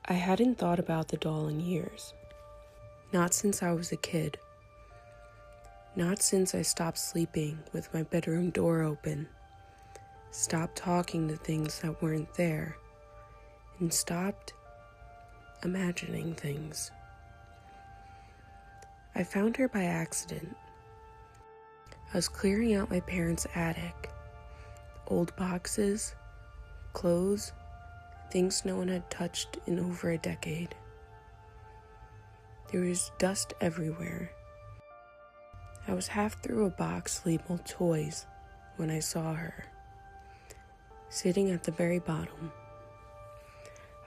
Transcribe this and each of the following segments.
I hadn't thought about the doll in years. Not since I was a kid. Not since I stopped sleeping with my bedroom door open, stopped talking to things that weren't there, and stopped imagining things. I found her by accident. I was clearing out my parents' attic. Old boxes, clothes, things no one had touched in over a decade. There was dust everywhere. I was half through a box labeled toys when I saw her, sitting at the very bottom.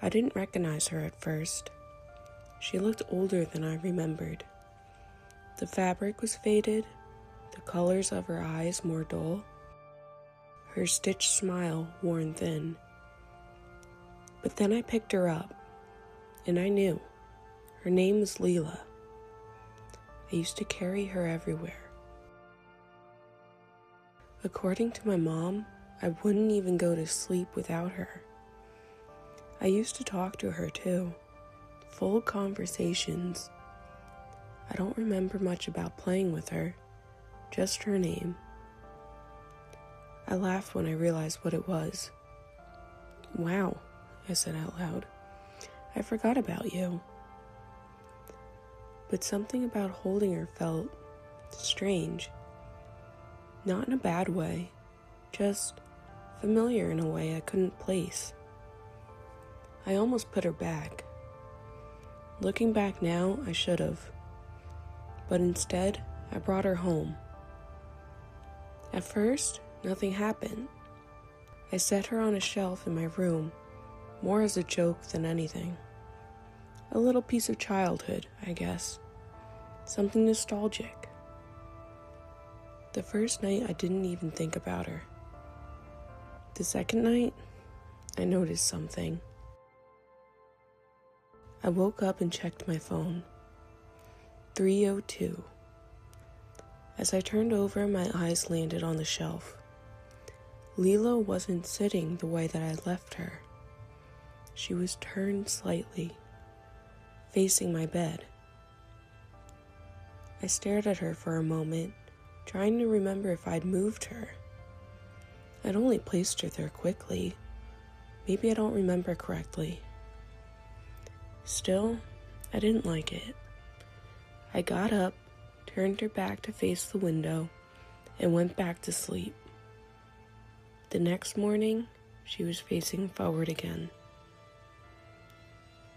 I didn't recognize her at first. She looked older than I remembered. The fabric was faded, the colors of her eyes more dull, her stitched smile worn thin. But then I picked her up, and I knew. Her name was Leela. I used to carry her everywhere. According to my mom, I wouldn't even go to sleep without her. I used to talk to her too, full conversations. I don't remember much about playing with her, just her name. I laughed when I realized what it was. "Wow," I said out loud. "I forgot about you." But something about holding her felt strange. Not in a bad way, just familiar in a way I couldn't place. I almost put her back. Looking back now, I should have. But instead, I brought her home. At first, nothing happened. I set her on a shelf in my room, more as a joke than anything. A little piece of childhood, I guess. Something nostalgic. The first night, I didn't even think about her. The second night, I noticed something. I woke up and checked my phone. 3:02. As I turned over, my eyes landed on the shelf. Leela wasn't sitting the way that I left her. She was turned slightly, facing my bed. I stared at her for a moment, trying to remember if I'd moved her. I'd only placed her there quickly. Maybe I don't remember correctly. Still, I didn't like it. I got up, turned her back to face the window, and went back to sleep. The next morning, she was facing forward again.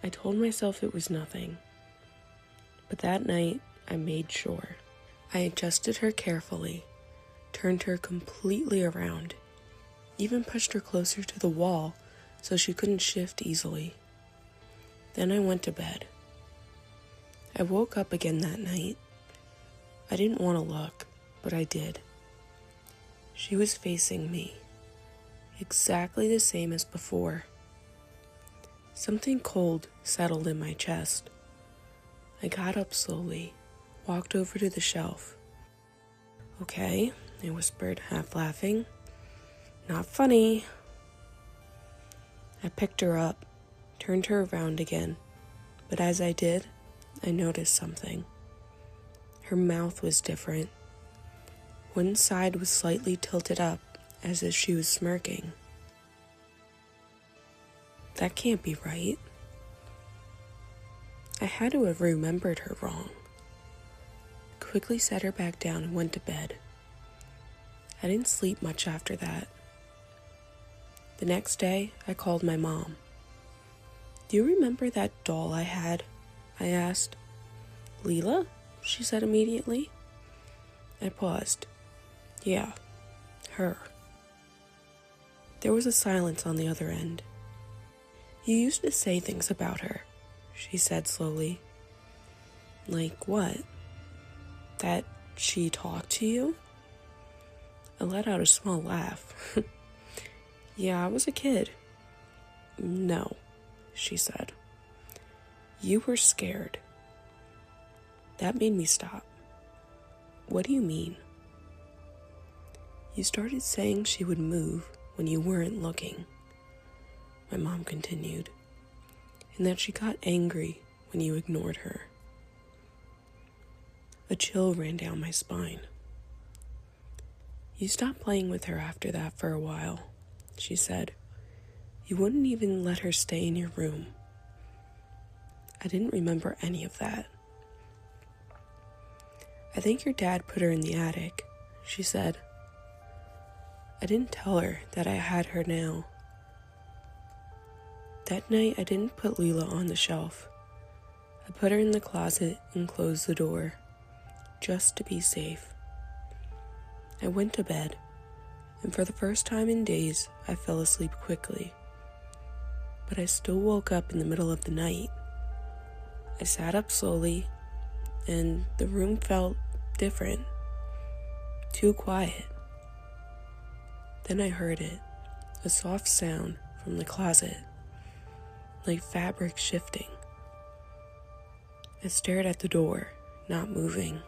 I told myself it was nothing, but that night I made sure. I adjusted her carefully, turned her completely around, even pushed her closer to the wall so she couldn't shift easily. Then I went to bed. I woke up again that night. I didn't want to look, but I did. She was facing me, exactly the same as before. Something cold settled in my chest. I got up slowly, walked over to the shelf. "Okay," I whispered, half laughing. "Not funny." I picked her up, turned her around again, but as I did, I noticed something. Her mouth was different. One side was slightly tilted up, as if she was smirking. That can't be right. I had to have remembered her wrong. I quickly set her back down and went to bed. I didn't sleep much after that. The next day, I called my mom. "Do you remember that doll I had?" I asked. "Leela?" she said immediately. I paused. "Yeah, her." There was a silence on the other end. "You used to say things about her," she said slowly. "Like what? That she talked to you?" I let out a small laugh. "Yeah, I was a kid." "No," she said. "You were scared." That made me stop. "What do you mean?" "You started saying she would move when you weren't looking," my mom continued. and that she got angry when you ignored her. A chill ran down my spine. You stopped playing with her after that for a while, she said. You wouldn't even let her stay in your room. I didn't remember any of that. I think your dad put her in the attic, she said. I didn't tell her that I had her now. That night, I didn't put Leela on the shelf. I put her in the closet and closed the door, just to be safe. I went to bed, and for the first time in days, I fell asleep quickly. But I still woke up in the middle of the night. I sat up slowly, and the room felt different, too quiet. Then I heard it, a soft sound from the closet, like fabric shifting. I stared at the door, not moving.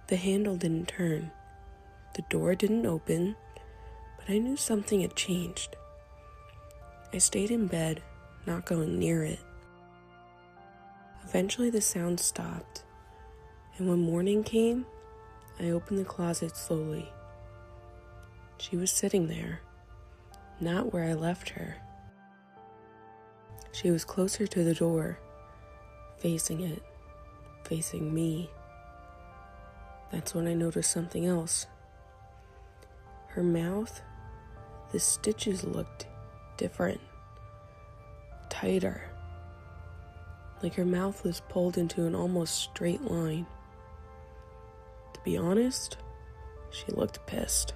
The handle didn't turn. The door didn't open, but I knew something had changed. I stayed in bed, not going near it. Eventually the sound stopped, and when morning came, I opened the closet slowly. She was sitting there, not where I left her. She was closer to the door, facing it, facing me. That's when I noticed something else. Her mouth, the stitches looked different, tighter, like her mouth was pulled into an almost straight line. To be honest, she looked pissed.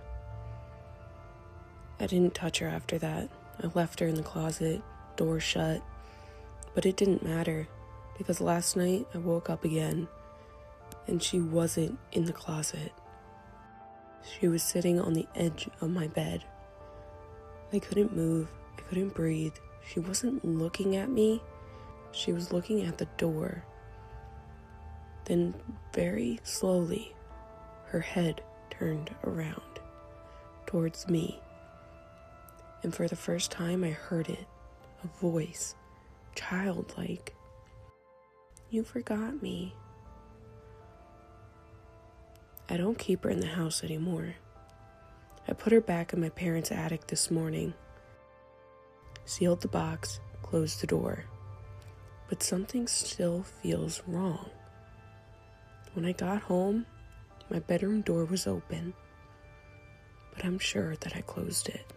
I didn't touch her after that. I left her in the closet, door shut, but it didn't matter because last night I woke up again and she wasn't in the closet. She was sitting on the edge of my bed. I couldn't move. I couldn't breathe. She wasn't looking at me. She was looking at the door. Then, very slowly, her head turned around towards me. And for the first time, I heard it, a voice, childlike. You forgot me. I don't keep her in the house anymore. I put her back in my parents' attic this morning, sealed the box, closed the door. But something still feels wrong. When I got home, my bedroom door was open, but I'm sure that I closed it.